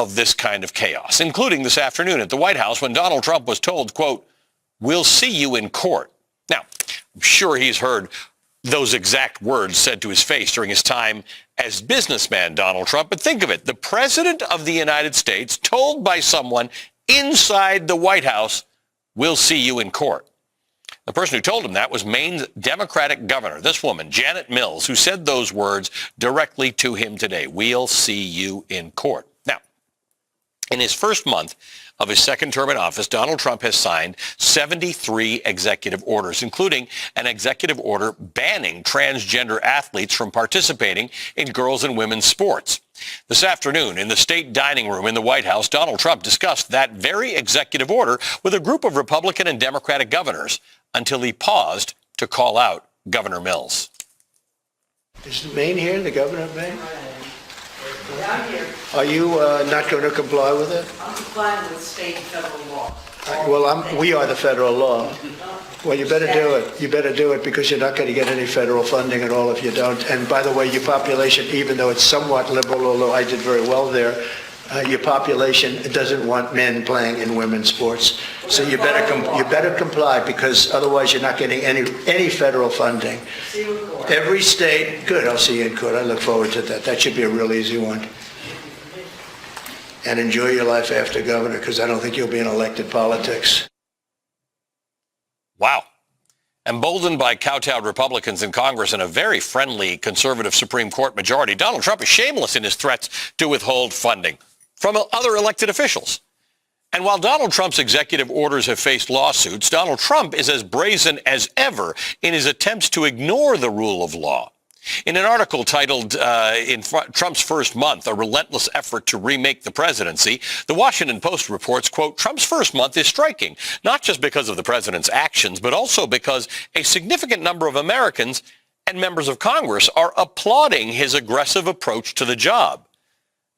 of this kind of chaos, including this afternoon at the White House when Donald Trump was told, quote, "We'll see you in court." Now, I'm sure he's heard those exact words said to his face during his time as businessman Donald Trump. But think of it. The president of the United States told by someone inside the White House, "We'll see you in court." The person who told him that was Maine's Democratic governor, this woman, Janet Mills, who said those words directly to him today. "We'll see you in court." Now, in his first month of his second term in office, Donald Trump has signed 73 executive orders, including an executive order banning transgender athletes from participating in girls and women's sports. This afternoon, in the state dining room in the White House, Donald Trump discussed that very executive order with a group of Republican and Democratic governors until he paused to call out Governor Mills. Is Maine here, the governor of Maine? I'm here. Are you not going to comply with it? I'm complying with state and federal law. Well, we are the federal law. Well, you better do it. You better do it because you're not going to get any federal funding at all if you don't. And by the way, your population, even though it's somewhat liberal, although I did very well there, your population doesn't want men playing in women's sports. So you better comply because otherwise you're not getting any federal funding. See you in court. Every state, good, I'll see you in court. I look forward to that. That should be a real easy one. And enjoy your life after governor because I don't think you'll be in elected politics. Wow. Emboldened by kowtowed Republicans in Congress and a very friendly conservative Supreme Court majority, Donald Trump is shameless in his threats to withhold funding from other elected officials. And while Donald Trump's executive orders have faced lawsuits, Donald Trump is as brazen as ever in his attempts to ignore the rule of law. In an article titled Trump's First Month, a relentless effort to remake the presidency, the Washington Post reports, quote, "Trump's first month is striking, not just because of the president's actions, but also because a significant number of Americans and members of Congress are applauding his aggressive approach to the job.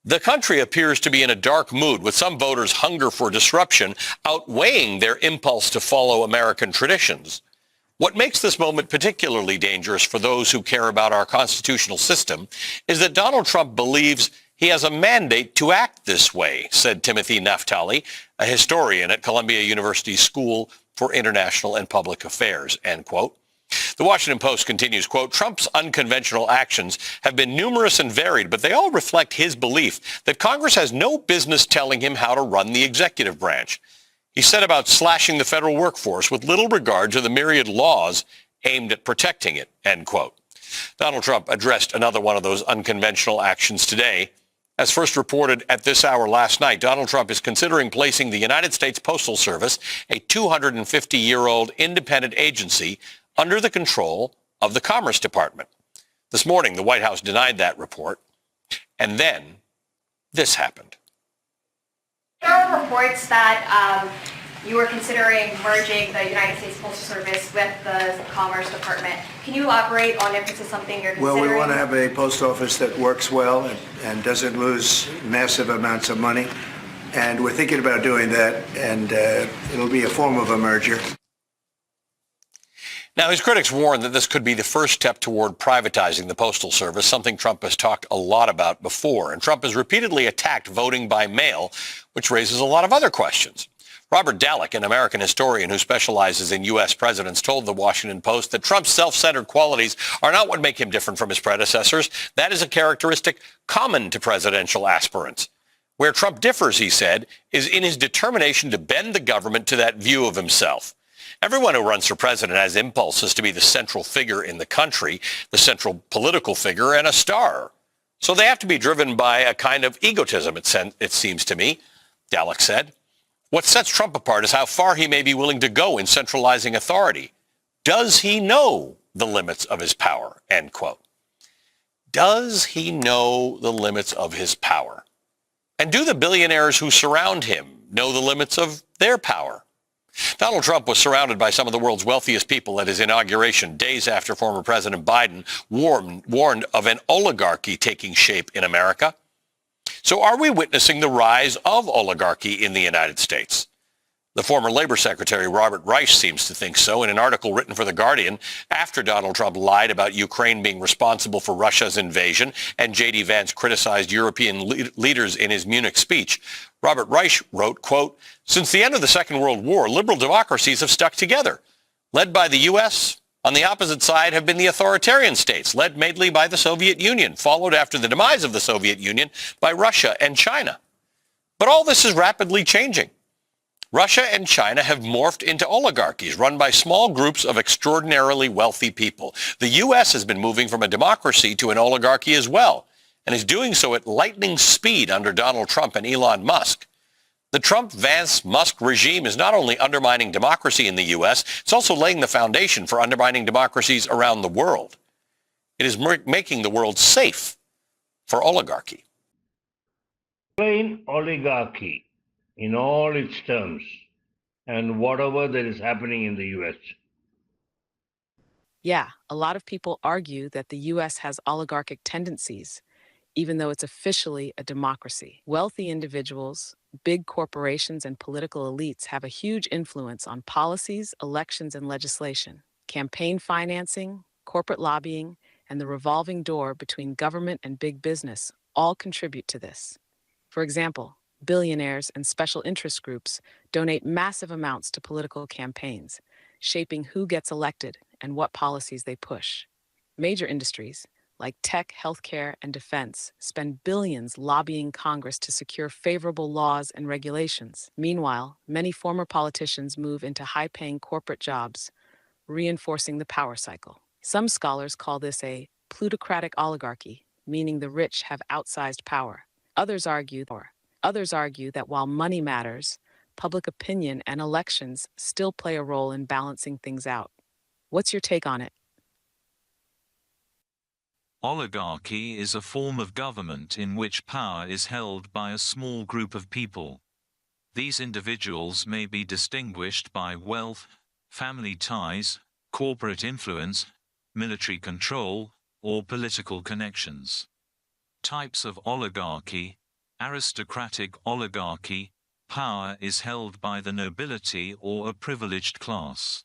The country appears to be in a dark mood, with some voters' hunger for disruption outweighing their impulse to follow American traditions. What makes this moment particularly dangerous for those who care about our constitutional system is that Donald Trump believes he has a mandate to act this way," said Timothy Naftali, a historian at Columbia University School for International and Public Affairs, end quote. The Washington Post continues, quote, "Trump's unconventional actions have been numerous and varied, but they all reflect his belief that Congress has no business telling him how to run the executive branch. He said about slashing the federal workforce with little regard to the myriad laws aimed at protecting it," end quote. Donald Trump addressed another one of those unconventional actions today. As first reported at this hour last night, Donald Trump is considering placing the United States Postal Service, a 250-year-old independent agency, under the control of the Commerce Department. This morning, the White House denied that report. And then this happened. There are reports that you were considering merging the United States Postal Service with the Commerce Department. Can you elaborate on if this is something you're considering? Well, we want to have a post office that works well and doesn't lose massive amounts of money. And we're thinking about doing that, and it'll be a form of a merger. Now, his critics warn that this could be the first step toward privatizing the Postal Service, something Trump has talked a lot about before. And Trump has repeatedly attacked voting by mail, which raises a lot of other questions. Robert Dallek, an American historian who specializes in U.S. presidents, told the Washington Post that Trump's self-centered qualities are not what make him different from his predecessors. That is a characteristic common to presidential aspirants. Where Trump differs, he said, is in his determination to bend the government to that view of himself. Everyone who runs for president has impulses to be the central figure in the country, the central political figure, and a star. So they have to be driven by a kind of egotism, it seems to me, Dallek said. What sets Trump apart is how far he may be willing to go in centralizing authority. Does he know the limits of his power? End quote. Does he know the limits of his power? And do the billionaires who surround him know the limits of their power? Donald Trump was surrounded by some of the world's wealthiest people at his inauguration, days after former President Biden warned of an oligarchy taking shape in America. So are we witnessing the rise of oligarchy in the United States? The former Labor Secretary Robert Reich seems to think so in an article written for The Guardian after Donald Trump lied about Ukraine being responsible for Russia's invasion and J.D. Vance criticized European leaders in his Munich speech. Robert Reich wrote, quote, "Since the end of the Second World War, liberal democracies have stuck together. Led by the U.S., on the opposite side have been the authoritarian states, led mainly by the Soviet Union, followed after the demise of the Soviet Union by Russia and China. But all this is rapidly changing. Russia and China have morphed into oligarchies run by small groups of extraordinarily wealthy people. The U.S. has been moving from a democracy to an oligarchy as well, and is doing so at lightning speed under Donald Trump and Elon Musk. The Trump-Vance-Musk regime is not only undermining democracy in the U.S., it's also laying the foundation for undermining democracies around the world. It is making the world safe for oligarchy." Plain oligarchy in all its terms and whatever that is happening in the U.S. Yeah, a lot of people argue that the U.S. has oligarchic tendencies, even though it's officially a democracy. Wealthy individuals, big corporations, and political elites have a huge influence on policies, elections, and legislation. Campaign financing, corporate lobbying, and the revolving door between government and big business all contribute to this. For example, billionaires and special interest groups donate massive amounts to political campaigns, shaping who gets elected and what policies they push. Major industries, like tech, healthcare, and defense, spend billions lobbying Congress to secure favorable laws and regulations. Meanwhile, many former politicians move into high-paying corporate jobs, reinforcing the power cycle. Some scholars call this a plutocratic oligarchy, meaning the rich have outsized power. Others argue that while money matters, public opinion and elections still play a role in balancing things out. What's your take on it? Oligarchy is a form of government in which power is held by a small group of people. These individuals may be distinguished by wealth, family ties, corporate influence, military control, or political connections. Types of oligarchy: aristocratic oligarchy, power is held by the nobility or a privileged class.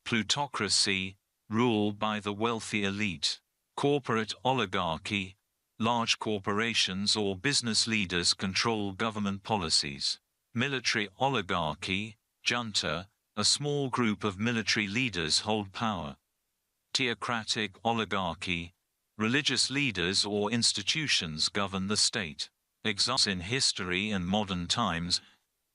Plutocracy, rule by the wealthy elite. Corporate oligarchy, large corporations or business leaders control government policies. Military oligarchy, junta, a small group of military leaders hold power. Theocratic oligarchy, religious leaders or institutions govern the state. Examples in history and modern times: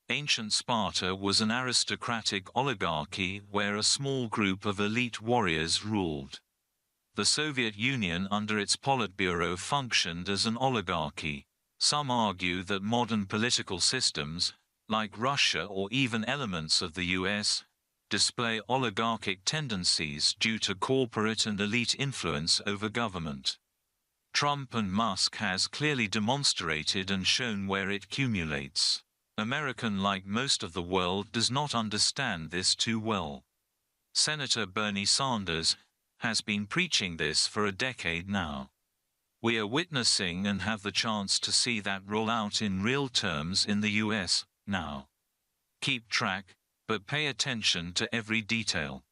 ancient Sparta was an aristocratic oligarchy where a small group of elite warriors ruled. The Soviet Union under its Politburo functioned as an oligarchy. Some argue that modern political systems, like Russia or even elements of the US, display oligarchic tendencies due to corporate and elite influence over government. Trump and Musk has clearly demonstrated and shown where it accumulates. America, like most of the world, does not understand this too well. Senator Bernie Sanders has been preaching this for a decade now. We are witnessing and have the chance to see that roll out in real terms in the US now. Keep track, but pay attention to every detail.